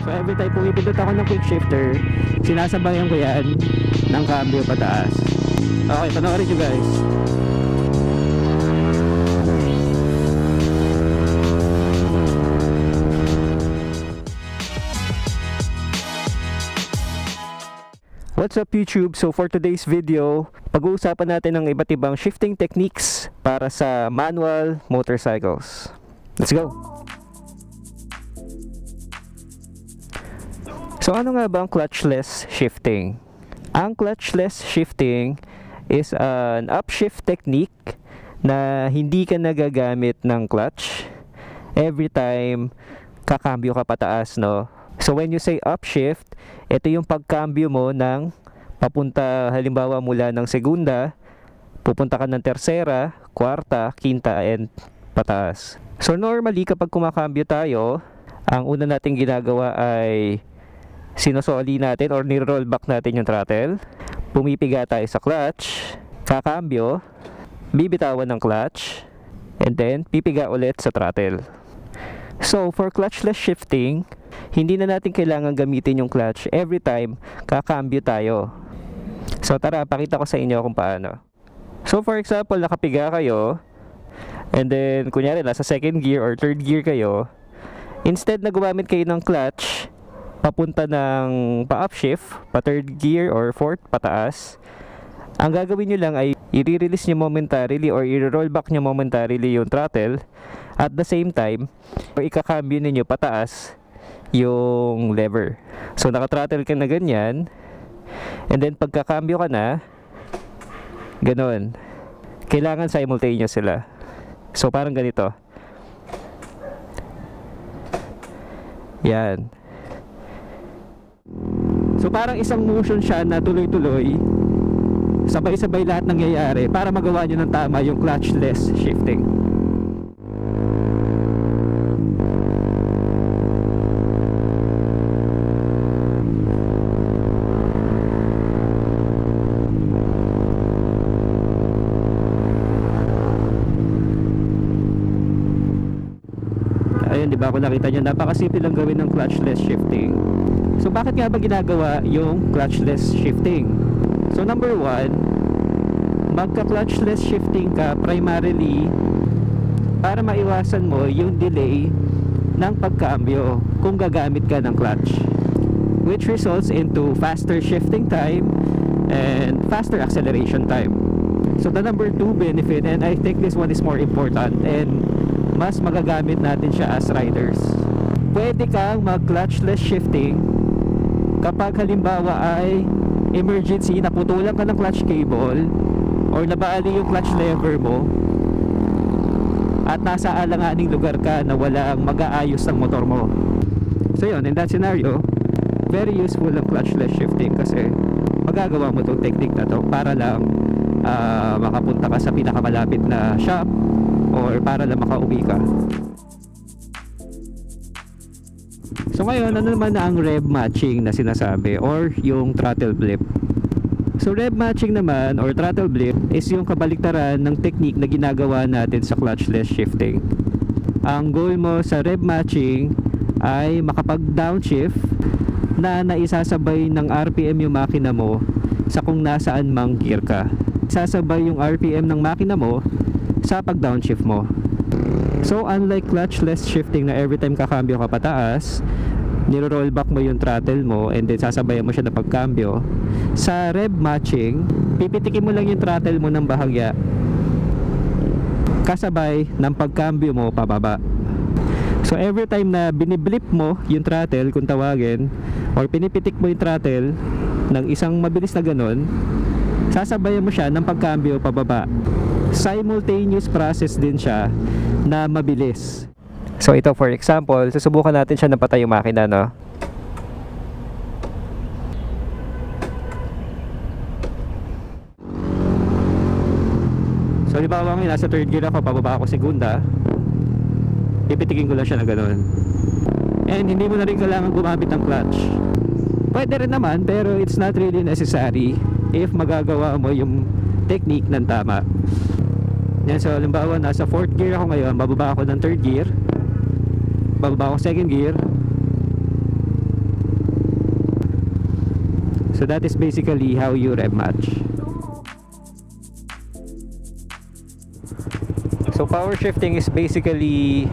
So every time pumipindot ako ng quick shifter, sinasabayan ko yan ng cambio pataas. Okay, panoorin nyo guys. What's up YouTube? So for today's video, pag-uusapan natin ng iba't ibang shifting techniques para sa manual motorcycles. Let's go! So ano nga ba ang clutchless shifting? Ang clutchless shifting is an upshift technique na hindi ka nagagamit ng clutch every time kakambyo ka pataas, no? So when you say upshift, ito yung pagkambyo mo ng papunta halimbawa mula ng segunda, pupunta ka ng tersera, kwarta, quinta, and pataas. So normally kapag kumakambyo tayo, ang una nating ginagawa ay sinosoli natin or ni-roll back natin yung throttle. Pumipiga tayo sa clutch, kakambyo, bibitawan ng clutch, and then pipiga ulit sa throttle. So for clutchless shifting, hindi na natin kailangan gamitin yung clutch every time kakambyo tayo. So tara, pakita ko sa inyo kung paano. So for example, nakapiga kayo, and then kunyari nasa second gear or third gear kayo, instead na gumamit kayo ng clutch papunta ng pa-upshift, pa third gear or fourth, pataas, ang gagawin nyo lang ay i-release nyo momentarily or i-roll back nyo momentarily yung throttle. At the same time, ikakambyo ninyo pataas yung lever. So naka-throttle ka na ganyan, and then pagkakambyo ka na ganon, kailangan simultaneous sila. So parang ganito. Yan. So parang isang motion siya na tuloy-tuloy, sabay-sabay lahat nangyayari para magawa nyo ng tama yung clutchless shifting. Ayun, di ba, kung nakita nyo, napakasimple lang gawin ng clutchless shifting. So bakit nga ba ginagawa yung clutchless shifting? So number one, magka-clutchless shifting ka primarily para maiwasan mo yung delay ng pagkambyo kung gagamit ka ng clutch, which results into faster shifting time and faster acceleration time. So the number two benefit, and I think this one is more important and mas magagamit natin siya as riders, pwede kang mag-clutchless shifting kapag halimbawa ay emergency, naputulan ka ng clutch cable or nabaali yung clutch lever mo at nasa alanganing lugar ka na walang mag-aayos ng motor mo. So yun, in that scenario, very useful ang clutchless shifting kasi magagawa mo itong technique na to para lang makapunta ka sa pinakamalapit na shop or para lang makauwi ka. So ngayon, ano naman na ang rev matching na sinasabi or yung throttle blip? So rev matching naman or throttle blip is yung kabaliktaran ng technique na ginagawa natin sa clutchless shifting. Ang goal mo sa rev matching ay makapag-downshift na naisasabay ng RPM yung makina mo sa kung nasaan mang gear ka. Sasabay yung RPM ng makina mo sa pag-downshift mo. So unlike clutchless shifting na every time kakambyo ka pataas, niro-roll back mo yung throttle mo and then sasabayan mo siya na pagkambyo, sa rev matching, pipitikin mo lang yung throttle mo ng bahagya kasabay ng pagkambyo mo pababa. So every time na biniblip mo yung throttle, kung tawagin, or pinipitik mo yung throttle ng isang mabilis na ganon, sasabayan mo siya ng pagkambyo pababa. Simultaneous process din siya na mabilis. So ito, for example, susubukan natin siya na patay yung makina, no? So halimbawa ngayon, nasa third gear ako, pababa ako segunda, pipitikin ko lang siya na gano'n. And hindi mo na rin kailangan gumamit ng clutch. Pwede rin naman, pero it's not really necessary if magagawa mo yung technique ng tama. Yan, so halimbawa nasa fourth gear ako ngayon, bababa ako ng third gear, bababa ako second gear, So that is basically how you rev match. So power shifting is basically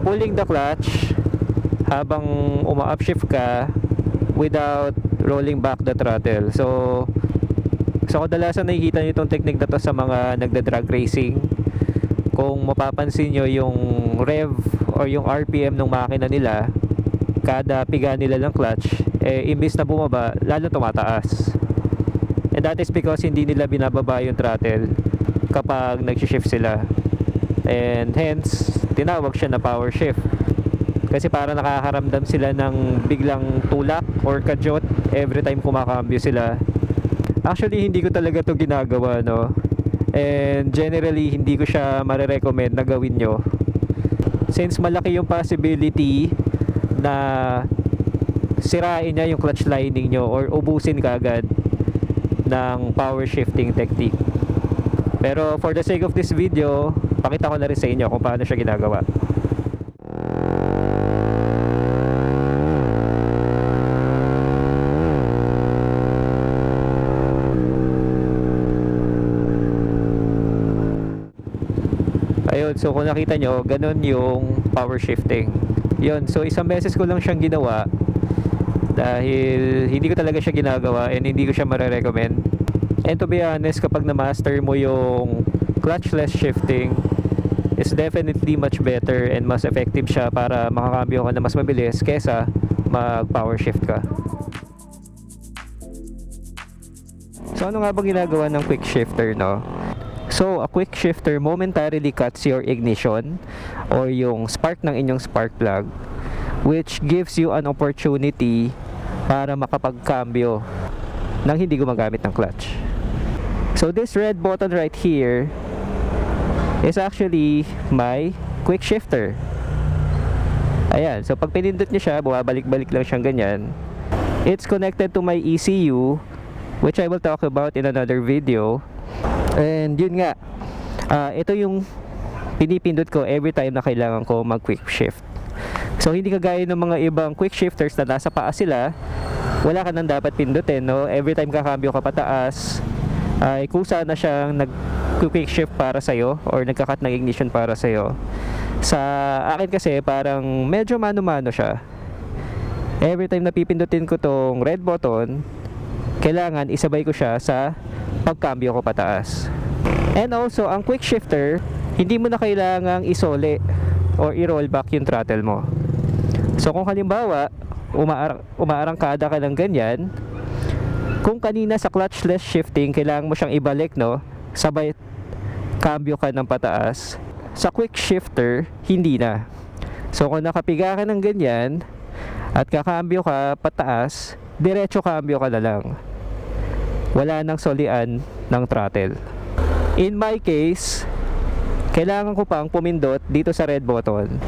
pulling the clutch habang uma-upshift ka without rolling back the throttle. So kadalasan nakikita nyo itong technique na to sa mga nagda-drag racing. Kung mapapansin nyo yung rev or yung RPM ng makina nila, kada piga nila ng clutch, imbis na bumaba, lalo tumataas. And that is because hindi nila binababa yung throttle kapag nag-shift sila. And hence, tinawag siya na power shift. Kasi para nakakaramdam sila ng biglang tulak or kajot every time kumakambyo sila. Actually, hindi ko talaga to ginagawa, no? And generally, hindi ko siya marirecommend na gawin nyo. Since malaki yung possibility na sirain niya yung clutch lining nyo or ubusin ka agad ng power shifting technique. Pero for the sake of this video, pakita ko na rin sa inyo kung paano siya ginagawa. Ayun, so kung nakita nyo, ganun yung power shifting. Yun, so isang beses ko lang siyang ginawa dahil hindi ko talaga siya ginagawa and hindi ko siya marirecommend. And to be honest, kapag na-master mo yung clutchless shifting, is definitely much better and mas effective siya para makakambyo ka na mas mabilis kesa mag-power shift ka. So ano nga bang ginagawa ng quick shifter, no? So, a quick shifter momentarily cuts your ignition or yung spark ng inyong spark plug, which gives you an opportunity para makapagkambyo nang hindi gumagamit ng clutch. So, this red button right here is actually my quick shifter. Ayan, so pag pinindot nyo siya, bumabalik-balik lang siyang ganyan. It's connected to my ECU, which I will talk about in another video. And yun nga, ito yung pinipindot ko every time na kailangan ko mag quick shift. So hindi kagaya ng mga ibang quick shifters na nasa paa sila, wala ka nang dapat pindutin, no? Every time kakambyo ka pataas, ay kusa na siyang nag quick shift para sa'yo or nagkakat ng ignition para sa'yo. Sa akin kasi parang medyo mano-mano siya. Every time na pipindutin ko tong red button, kailangan isabay ko siya sa pagkambyo ko pataas. And also, ang quick shifter, hindi mo na kailangang isole or i-roll back yung throttle mo. So kung halimbawa, umaarangkada ka ng ganyan, kung kanina sa clutchless shifting, kailangan mo siyang ibalik, no? Sabay cambio ka ng pataas. Sa quick shifter, hindi na. So kung nakapiga ka ng ganyan at kakambyo ka pataas, diretso cambio ka na lang. Wala nang solian ng throttle. In my case, kailangan ko pang pumindot dito sa red button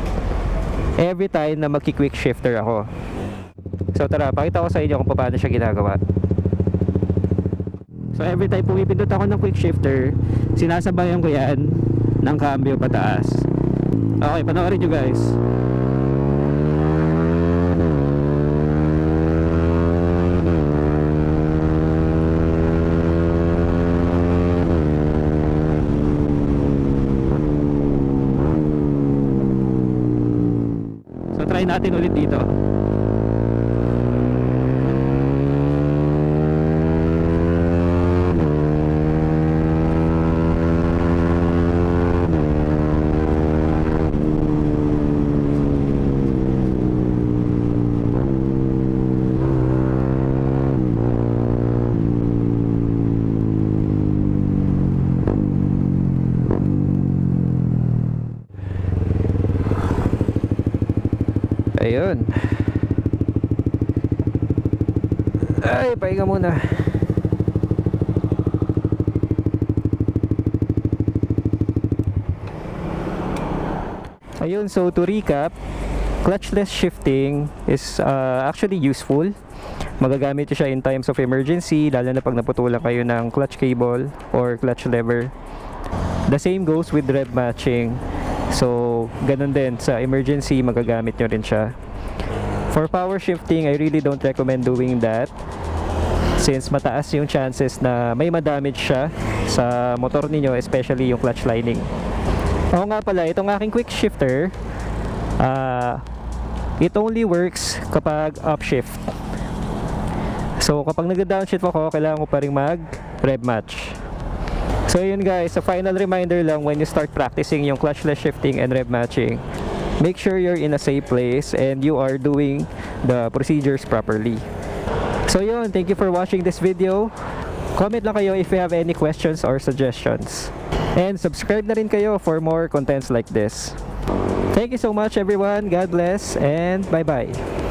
every time na magki-quick shifter ako. So tara, pakita ko sa inyo kung paano siya ginagawa. So every time pumipindot ako ng quick shifter, sinasabayan ko yan ng cambio pataas. Okay, panoorin nyo guys. Try natin ulit dito. Ayun. Ay, pahinga muna. Ayun, so to recap, clutchless shifting is actually useful. Magagamit siya in times of emergency, lalo na pag naputulan kayo ng clutch cable or clutch lever. The same goes with rev matching. So, ganun din sa emergency, magagamit nyo rin siya. For power shifting, I really don't recommend doing that since mataas yung chances na may madamage siya sa motor ninyo, especially yung clutch lining. Oo nga pala, itong aking quick shifter, it only works kapag upshift. So kapag nag-downshift ako, kailangan ko pa rin mag-rev match. So yun guys, a final reminder lang, when you start practicing yung clutchless shifting and rev matching, make sure you're in a safe place and you are doing the procedures properly. So yun, thank you for watching this video. Comment lang kayo if you have any questions or suggestions. And subscribe na rin kayo for more contents like this. Thank you so much everyone, God bless, and bye bye.